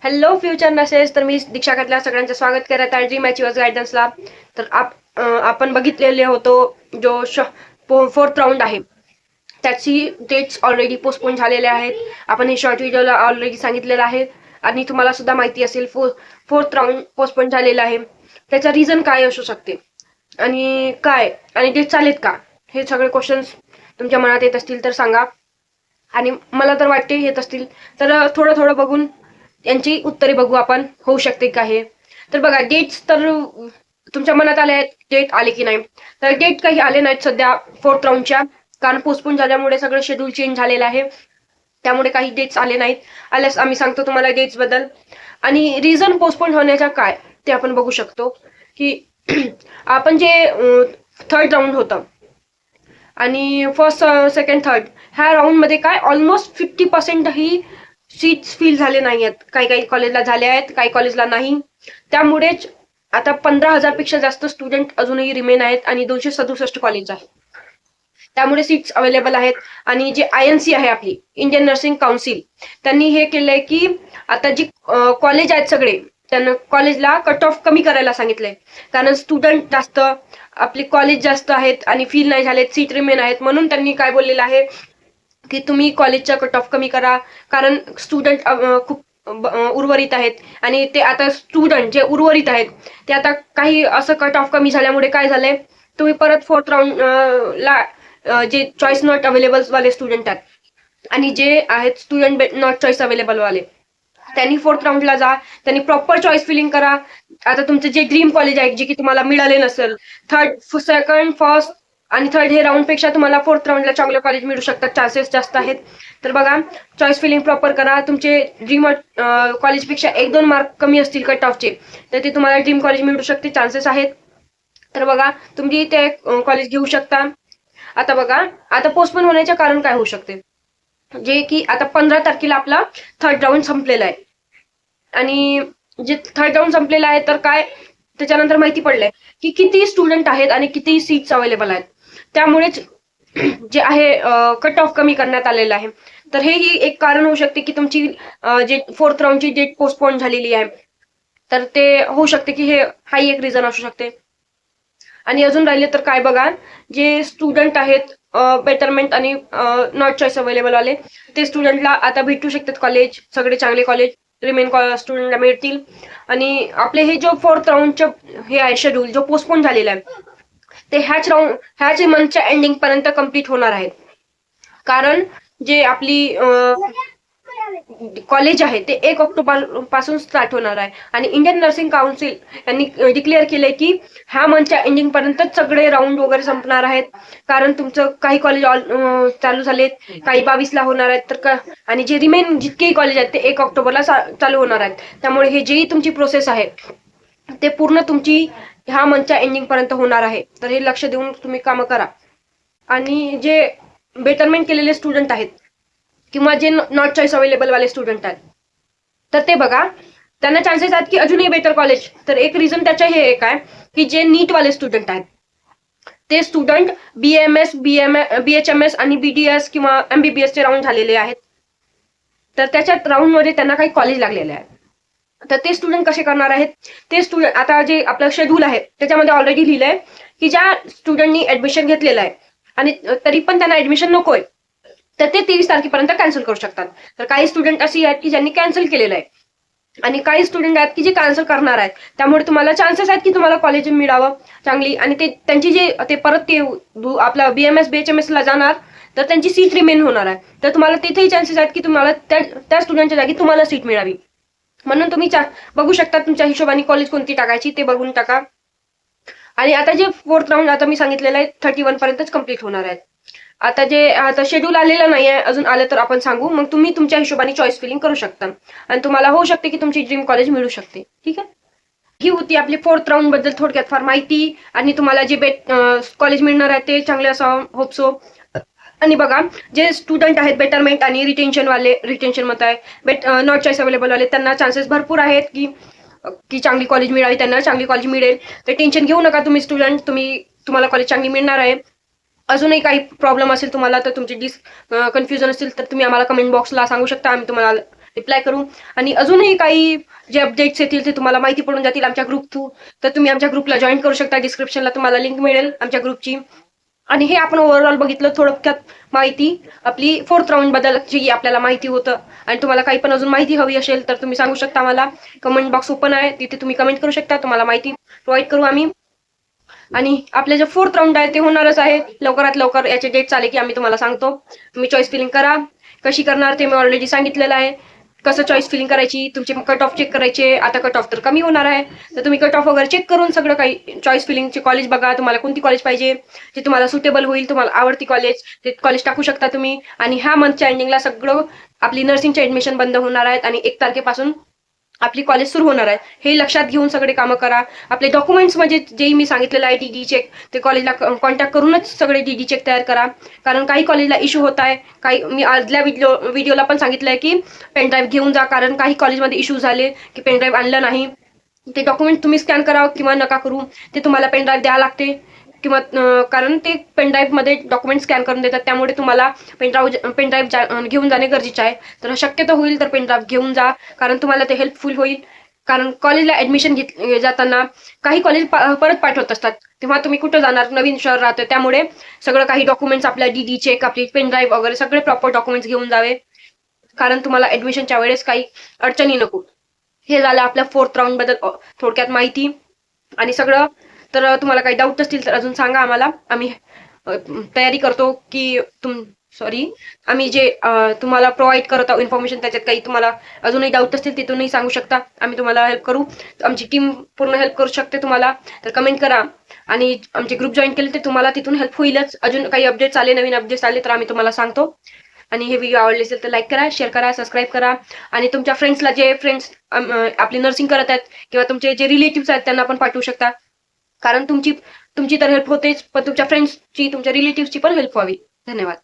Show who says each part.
Speaker 1: Hello future नसेस. तर मी दीक्षा खातल्या सगळ्यांचं स्वागत करत आहे ड्रीम अचिव्हर्स गायडन्सला. तर आपण बघितलेले होतो जो फोर्थ राऊंड आहे त्याची डेट्स ऑलरेडी पोस्टपोन झालेले आहेत. आपण हे शॉर्ट व्हिडिओला ऑलरेडी सांगितलेलं आहे आणि तुम्हाला सुद्धा माहिती असेल फोर्थ राऊंड पोस्टपोन झालेला आहे. त्याचा रिझन काय असू शकते आणि काय आणि डेट्स आलेत का, हे सगळे क्वेश्चन्स तुमच्या मनात येत असतील तर सांगा. आणि मला तर वाटते येत असतील तर थोडं थोडं बघून यांची उत्तरे बघू आपण, होऊ शकते का हे. तर बघा, डेट्स तर तुमच्या मनात आले आहेत, डेट आले की नाही. तर डेट काही आले नाहीत सध्या फोर्थ राऊंडच्या, कारण पोस्टपोन झाल्यामुळे सगळं शेड्यूल चेंज झालेलं आहे. त्यामुळे काही डेट्स आले नाहीत. आल्यास आम्ही सांगतो तुम्हाला डेट्स बद्दल. आणि रिझन पोस्टपोन होण्याचा काय ते आपण बघू शकतो की आपण जे थर्ड राऊंड होतं आणि फर्स्ट सेकंड थर्ड ह्या राऊंड मध्ये काय ऑलमोस्ट 50% ही सीट्स फिल झाले नाही आहेत. काही काही कॉलेजला झाले आहेत, काही कॉलेजला नाही. त्यामुळेच आता 15,000 पेक्षा जास्त स्टुडंट अजूनही रिमेन आहेत आणि 267 कॉलेज आहेत. त्यामुळे सीट्स अवेलेबल आहेत. आणि जे INC आहे आपली इंडियन नर्सिंग काउन्सिल, त्यांनी हे केलंय की आता जी कॉलेज आहेत सगळे, त्यांना कॉलेजला कट ऑफ कमी करायला सांगितलंय. कारण स्टुडंट जास्त, आपली कॉलेज जास्त आहेत आणि फील नाही झालेत, सीट रिमेन आहेत. म्हणून त्यांनी काय बोललेलं आहे की तुम्ही कॉलेजचा कट ऑफ कमी करा, कारण स्टुडंट खूप उर्वरित आहेत. आणि ते आता स्टुडंट जे उर्वरित आहेत ते आता काही असं कट ऑफ कमी झाल्यामुळे काय झालंय, तुम्ही परत फोर्थ राऊंड ला जे चॉईस नॉट अवेलेबल वाले स्टुडंट आहेत आणि जे आहेत स्टुडंट नॉट चॉईस अवेलेबल वाले, त्यांनी फोर्थ राऊंडला जा, त्यांनी प्रॉपर चॉईस फिलिंग करा. आता तुमचं जे ड्रीम कॉलेज आहे जे की तुम्हाला मिळाले नसेल, सेकंड फर्स्ट आणि थर्ड हे राऊंड पेक्षा तुम्हाला फोर्थ राऊंडला चांगलं कॉलेज मिळू शकतात, चान्सेस जास्त आहेत. तर बघा, चॉईस फिलिंग प्रॉपर करा. तुमचे ड्रीम कॉलेजपेक्षा 1-2 मार्क कमी असतील कट ऑफचे, तर ते तुम्हाला ड्रीम कॉलेज मिळू शकते, चान्सेस आहेत. तर बघा, तुम्ही ते कॉलेज घेऊ शकता. आता बघा, आता पोस्टपोन होण्याचे कारण काय होऊ शकते, जे की आता 15 तारखेला आपला थर्ड राऊंड संपलेला आहे. आणि जे थर्ड राऊंड संपलेला आहे तर काय त्याच्यानंतर माहिती पडलंय की किती स्टुडंट आहेत आणि किती सीट्स अवेलेबल आहेत. त्यामुळेच जे आहे कट ऑफ कमी करण्यात आलेलं आहे. तर हेही एक कारण होऊ शकते की तुमची जे फोर्थ राऊंडची डेट पोस्टपोन झालेली आहे, तर ते होऊ शकते की हाही एक रिझन असू शकते. आणि अजून राहिले तर काय बघा, जे स्टुडंट आहेत बेटरमेंट आणि नॉट चॉईस अवेलेबल वाले, ते स्टुडंटला आता भेटू शकतात कॉलेज, सगळे चांगले कॉलेज रिमेन स्टुडंटला मिळतील. आणि आपले हे जो फोर्थ राऊंडचं हे आहे शेड्यूल जो पोस्टपोन झालेला आहे, ते ह्याच मंथच्या एंडिंग पर्यंत कम्प्लीट होणार आहेत. कारण जे आपली कॉलेज आहे ते 1 ऑक्टोबर पासून स्टार्ट होणार आहे. आणि इंडियन नर्सिंग काउन्सिल यांनी डिक्लेअर केलंय की ह्या मंथच्या एंडिंग पर्यंत सगळे राऊंड वगैरे संपणार आहेत. कारण तुमचं काही कॉलेज चालू झालेत, काही 22ला होणार आहेत, तर आणि जे रिमेन जितकेही कॉलेज आहेत ते 1 ऑक्टोबरला चालू होणार आहेत. त्यामुळे हे जेही तुमची प्रोसेस आहे ते पूर्ण तुमची ह्या मंथच्या एंडिंग पर्यंत होणार आहे. तर हे लक्ष देऊन तुम्ही कामं करा. आणि जे बेटरमेंट केलेले स्टुडंट आहेत किंवा जे नॉट चॉईस अवेलेबल वाले स्टुडंट आहेत, तर ते बघा, त्यांना चान्सेस आहेत की अजूनही बेटर कॉलेज. तर एक रिझन त्याचं हे एक आहे की जे नीट वाले स्टुडंट आहेत ते स्टुडंट BAMS, BHMS आणि BDS किंवा MBBS चे राऊंड झालेले आहेत. तर त्याच्यात राऊंड मध्ये त्यांना काही कॉलेज लागलेले आहे. तर ते स्टुडंट कसे करणार आहेत, ते स्टुडंट आता जे आपलं शेड्यूल आहे त्याच्यामध्ये ऑलरेडी लिहिलंय की ज्या स्टुडंटनी ऍडमिशन घेतलेलं आहे आणि तरी पण त्यांना ऍडमिशन नकोय, तर ते 23 तारखेपर्यंत कॅन्सल करू शकतात. तर काही स्टुडंट अशी आहेत की ज्यांनी कॅन्सल केलेलं आहे आणि काही स्टुडंट आहेत की जे कॅन्सल करणार आहेत. त्यामुळे तुम्हाला चान्सेस आहेत की तुम्हाला कॉलेज मिळावं चांगली. आणि ते त्यांची जे ते परत ते आपला BMS BHMS ला जाणार, तर त्यांची सीट रिमेन होणार आहे. तर तुम्हाला तिथेही चान्सेस आहेत की तुम्हाला त्या स्टुडंटच्या जागी तुम्हाला सीट मिळावी. म्हणून तुम्ही बघू शकता तुमच्या हिशोबाने कॉलेज कोणती टाकायची ते बघून टाका. आणि आता जे फोर्थ राऊंड आता मी सांगितलेलं आहे 31 पर्यंतच कम्प्लीट होणार आहे. आता शेड्यूल आलेलं नाही आहे, अजून आलं तर आपण सांगू. मग तुम्ही तुमच्या हिशोबाने चॉईस फिलिंग करू शकता आणि तुम्हाला होऊ शकते की तुमची ड्रीम कॉलेज मिळू शकते. ठीक आहे, ही होती आपली फोर्थ राऊंड बद्दल थोडक्यात फार माहिती. आणि तुम्हाला जे कॉलेज मिळणार आहे ते चांगले असावं, होप सो. आणि बघा, जे स्टुडंट आहेत बेटरमेंट आणि रिटेन्शन मत आहे नॉट चॉईस अवेलेबल वाले, त्यांना चान्सेस भरपूर आहेत की चांगली कॉलेज मिळावी, त्यांना चांगली कॉलेज मिळेल. तर टेन्शन घेऊ नका तुम्ही स्टुडंट, तुम्हाला कॉलेज चांगली मिळणार आहे. अजूनही काही प्रॉब्लेम असेल तुम्हाला, तर तुमची कन्फ्युजन असेल तर तुम्ही आम्हाला कमेंट बॉक्सला सांगू शकता, आम्ही तुम्हाला रिप्लाय करू. आणि अजूनही काही जे अपडेट्स येतील ते तुम्हाला माहिती पडून जातील आमच्या ग्रुप थ्रू, तर तुम्ही आमच्या ग्रुपला जॉईन करू शकता. डिस्क्रिप्शनला तुम्हाला लिंक मिळेल आमच्या ग्रुपची. आणि हे आपण ओव्हरऑल बघितलं थोडक्यात माहिती आपली 4th राऊंड बद्दल जी आपल्याला माहिती होतं. आणि तुम्हाला काही पण अजून माहिती हवी असेल तर तुम्ही सांगू शकता मला. कमेंट बॉक्स ओपन आहे, तिथे तुम्ही कमेंट करू शकता. तुम्हाला माहिती प्रोव्हाइड करू आम्ही. आणि आपले जे 4th राऊंड आहे ते होणारच आहे लवकरात लवकर. याचे डेट्स आले की आम्ही तुम्हाला सांगतो. तुम्ही चॉईस फिलिंग करा. कशी करणार ते मी ऑलरेडी सांगितलेलं आहे. कसं चॉईस फिलिंग करायची, तुमचे कट ऑफ चेक करायचे. आता कट ऑफ तर कमी होणार आहे, तर तुम्ही कट ऑफ वगैरे चेक करून सगळं काही चॉईस फिलिंगचे कॉलेज बघा. तुम्हाला कोणती कॉलेज पाहिजे, जे तुम्हाला सुटेबल होईल, तुम्हाला आवडती कॉलेज, ते कॉलेज टाकू शकता तुम्ही. आणि ह्या मंथच्या एंडिंगला सगळं आपली नर्सिंगचे ऍडमिशन बंद होणार आहेत आणि 1 तारखेपासून आपली कॉलेज सुरू होणार आहे. हे लक्षात घेऊन सगळे कामं करा. आपले डॉक्युमेंट्स म्हणजे जे मी सांगितलेलं आहे डीडी चेक, ते कॉलेजला कॉन्टॅक्ट करूनच सगळे डीडी चेक तयार करा. कारण काही कॉलेजला इश्यू होत आहे. काही मी आदल्या व्हिडिओला पण सांगितलंय की पेनड्राईव्ह घेऊन जा, कारण काही कॉलेजमध्ये इश्यू झाले की पेनड्राईव्ह आणलं नाही. ते डॉक्युमेंट तुम्ही स्कॅन करा किंवा नका करू, ते तुम्हाला पेनड्राईव्ह द्यावं लागते. किंवा कारण ते पेनड्राईव्ह मध्ये डॉक्युमेंट स्कॅन करून देतात, त्यामुळे तुम्हाला पेनड्राईव्ह घेऊन जाणे गरजेचे आहे. तर शक्यतो होईल तर पेनड्राईव्ह घेऊन जा, कारण तुम्हाला ते हेल्पफुल होईल. कारण कॉलेजला ऍडमिशन जाताना काही कॉलेज परत पाठवत असतात, तेव्हा तुम्ही कुठं जाणार, नवीन शहर राहतं. त्यामुळे सगळं काही डॉक्युमेंट्स आपल्या डीडी चेक, आपली पेनड्राईव्ह वगैरे सगळे प्रॉपर डॉक्युमेंट्स घेऊन जावे, कारण तुम्हाला ऍडमिशनच्या वेळेस काही अडचणी नको. हे झालं आपल्या 4th राऊंड बद्दल थोडक्यात माहिती आणि सगळं. तर तुम्हाला काही डाऊट असतील तर अजून सांगा आम्हाला. आम्ही तयारी करतो की आम्ही जे तुम्हाला प्रोव्हाइड करत आहोत इन्फॉर्मेशन, त्याच्यात काही तुम्हाला अजूनही डाऊट असतील तिथूनही सांगू शकता. आम्ही तुम्हाला हेल्प करू. आमची टीम पूर्ण हेल्प करू शकते तुम्हाला. तर कमेंट करा आणि आमचे ग्रुप जॉईन केले तर तुम्हाला तिथून हेल्प होईलच. अजून काही अपडेट्स आले, नवीन अपडेट्स आले तर आम्ही तुम्हाला सांगतो. आणि हे व्हिडिओ आवडले असेल तर लाईक करा, शेअर करा, सबस्क्राईब करा. आणि तुमच्या फ्रेंड्सला, जे फ्रेंड्स आपली नर्सिंग करत आहेत किंवा तुमचे जे रिलेटिव्स आहेत त्यांना पण पाठवू शकता. कारण तुमची तर हेल्प होतेच, पण तुमच्या फ्रेंड्सची, तुमच्या रिलेटिव्सची पण हेल्प व्हावी. धन्यवाद.